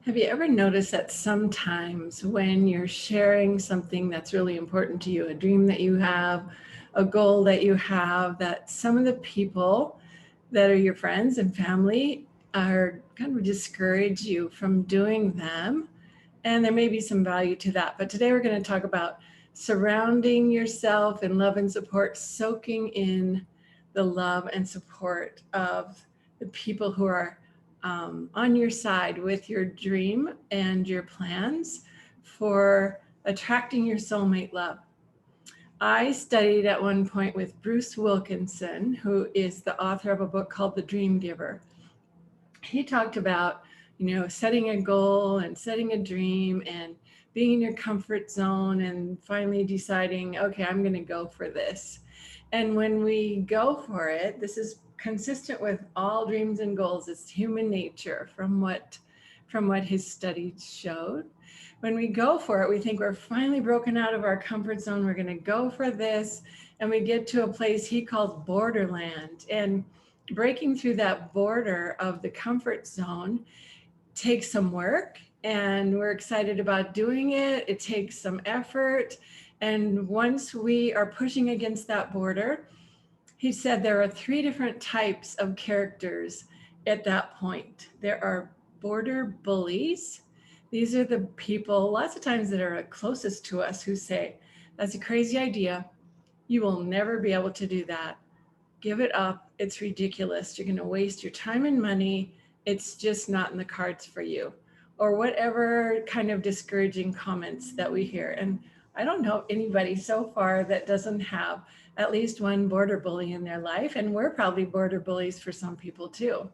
Have you ever noticed that sometimes when you're sharing something that's really important to you, a dream that you have, a goal that you have, that some of the people that are your friends and family are kind of discourage you from doing them? And there may be some value to that. But today we're going to talk about surrounding yourself in love and support, soaking in the love and support of the people who are on your side with your dream and your plans for attracting your soulmate love. I studied at one point with Bruce Wilkinson, who is the author of a book called The Dream Giver. He talked about, setting a goal and setting a dream and being in your comfort zone and finally deciding, okay, I'm going to go for this. And when we go for it, this is consistent with all dreams and goals. It's human nature from what his studies showed. When we go for it, we think we're finally broken out of our comfort zone. We're going to go for this. And we get to a place he calls borderland. And breaking through that border of the comfort zone takes some work, and we're excited about doing it. It takes some effort. And once we are pushing against that border, he said there are 3 different types of characters at that point. There are border bullies. These are the people lots of times that are closest to us who say, that's a crazy idea. You will never be able to do that. Give it up. It's ridiculous. You're going to waste your time and money. It's just not in the cards for you. Or whatever kind of discouraging comments that we hear. And I don't know anybody so far that doesn't have at least one border bully in their life. And we're probably border bullies for some people too.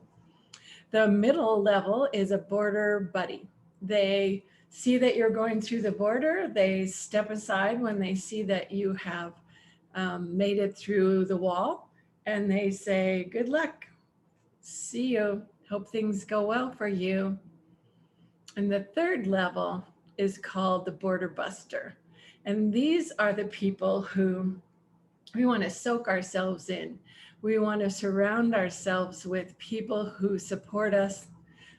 The middle level is a border buddy. They see that you're going through the border. They step aside when they see that you have made it through the wall. And they say, good luck, see you, hope things go well for you. And the third level is called the border buster. And these are the people who we want to soak ourselves in. We want to surround ourselves with people who support us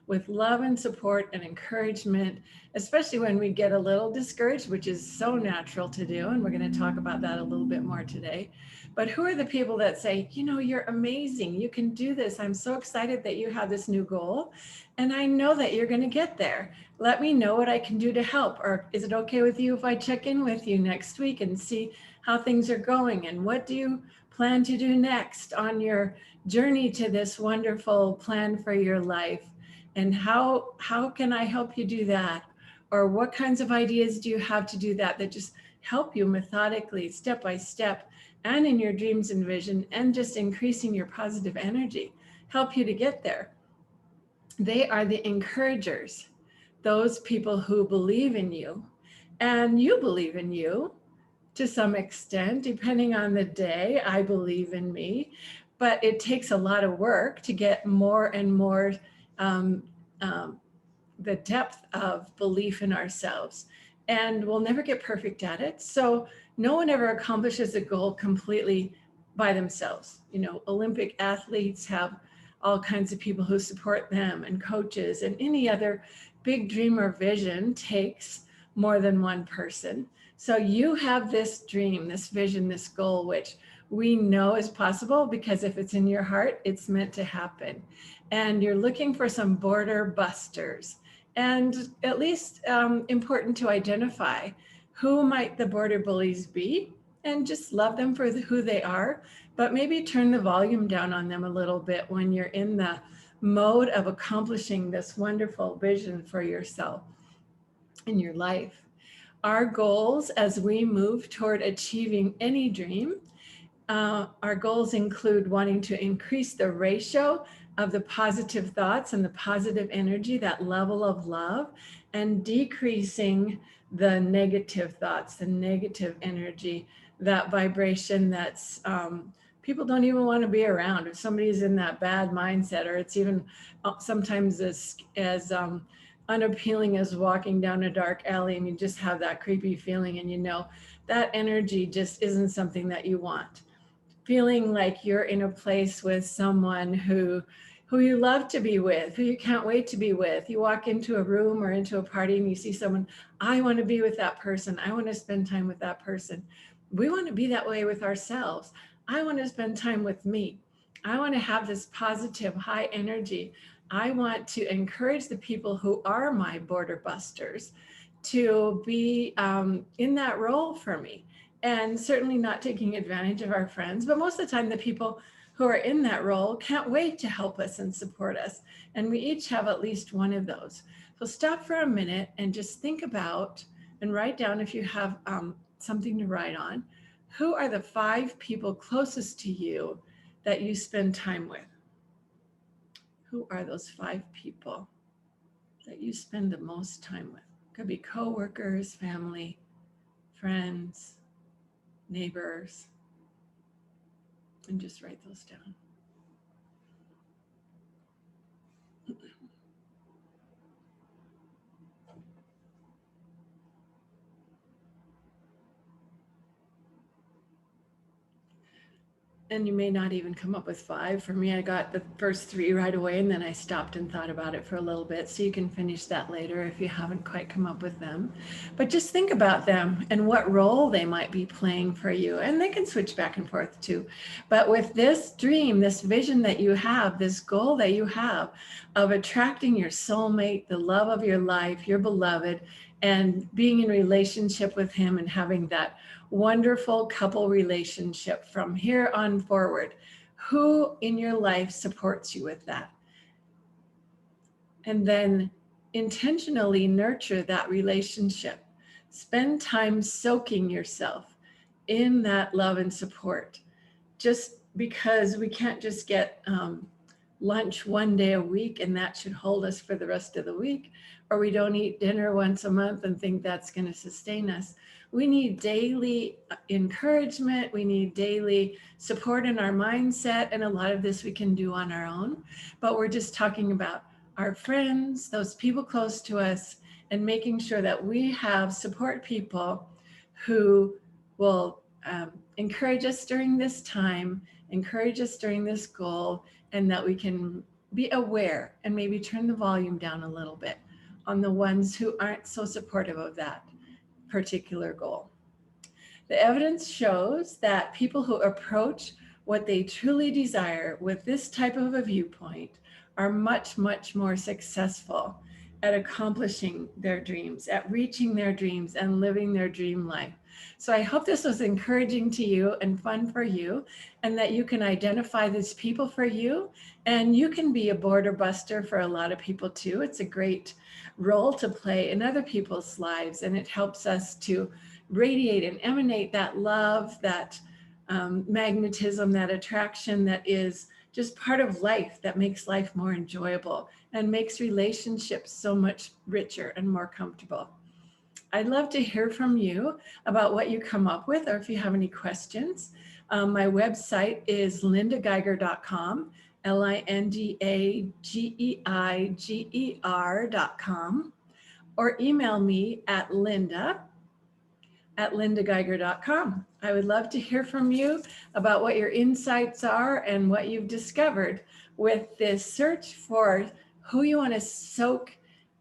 with love and support and encouragement, especially when we get a little discouraged, which is so natural to do. And we're going to talk about that a little bit more today. But who are the people that say, you're amazing. You can do this. I'm so excited that you have this new goal. And I know that you're going to get there. Let me know what I can do to help. Or is it okay with you if I check in with you next week and see how things are going? And what do you plan to do next on your journey to this wonderful plan for your life? And how can I help you do that? Or what kinds of ideas do you have to do that just help you methodically, step by step, and in your dreams and vision, and just increasing your positive energy, help you to get there? They are the encouragers, those people who believe in you, and you believe in you to some extent, depending on the day. I believe in me, but it takes a lot of work to get more and more the depth of belief in ourselves, and we'll never get perfect at it. So no one ever accomplishes a goal completely by themselves. Olympic athletes have all kinds of people who support them, and coaches, and any other big dream or vision takes more than one person. So you have this dream, this vision, this goal, which we know is possible because if it's in your heart, it's meant to happen. And you're looking for some border busters. And at least important to identify who might the border bullies be, and just love them for who they are, but maybe turn the volume down on them a little bit when you're in the mode of accomplishing this wonderful vision for yourself in your life. Our goals as we move toward achieving any dream, our goals include wanting to increase the ratio of the positive thoughts and the positive energy, that level of love, and decreasing the negative thoughts, the negative energy, that vibration that's people don't even want to be around. If somebody's in that bad mindset, or it's even sometimes as unappealing as walking down a dark alley and you just have that creepy feeling, and that energy just isn't something that you want. Feeling like you're in a place with someone who who you love to be with, who you can't wait to be with. You walk into a room or into a party and you see someone, I want to be with that person. I want to spend time with that person. We want to be that way with ourselves. I want to spend time with me. I want to have this positive, high energy. I want to encourage the people who are my border busters to be in that role for me. And certainly not taking advantage of our friends, but most of the time, the people who are in that role can't wait to help us and support us. And we each have at least one of those. So stop for a minute and just think about and write down, if you have something to write on, who are the 5 people closest to you that you spend time with? Who are those 5 people that you spend the most time with? Could be coworkers, family, friends, neighbors, and just write those down. And you may not even come up with 5. For me, I got the first 3 right away, and then I stopped and thought about it for a little bit. So you can finish that later if you haven't quite come up with them. But just think about them and what role they might be playing for you. And they can switch back and forth too. But with this dream, this vision that you have, this goal that you have of attracting your soulmate, the love of your life, your beloved, and being in relationship with him and having that wonderful couple relationship from here on forward. Who in your life supports you with that? And then intentionally nurture that relationship. Spend time soaking yourself in that love and support. Just because we can't just get lunch one day a week and that should hold us for the rest of the week, or we don't eat dinner once a month and think that's going to sustain us. We need daily encouragement. We need daily support in our mindset. And a lot of this we can do on our own. But we're just talking about our friends, those people close to us, and making sure that we have support people who will encourage us during this time, encourage us during this goal, and that we can be aware and maybe turn the volume down a little bit on the ones who aren't so supportive of that particular goal. The evidence shows that people who approach what they truly desire with this type of a viewpoint are much, much more successful at accomplishing their dreams, at reaching their dreams and living their dream life. So I hope this was encouraging to you and fun for you, and that you can identify these people for you, and you can be a border buster for a lot of people too. It's a great role to play in other people's lives, and it helps us to radiate and emanate that love, that magnetism, that attraction that is just part of life, that makes life more enjoyable and makes relationships so much richer and more comfortable. I'd love to hear from you about what you come up with, or if you have any questions. My website is lindageiger.com, LINDAGEIGER.com, or email me at linda@lindageiger.com. I would love to hear from you about what your insights are and what you've discovered with this search for who you want to soak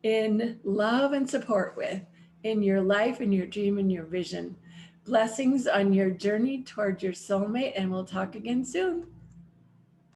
in love and support with in your life, in your dream, and your vision. Blessings on your journey toward your soulmate, and we'll talk again soon.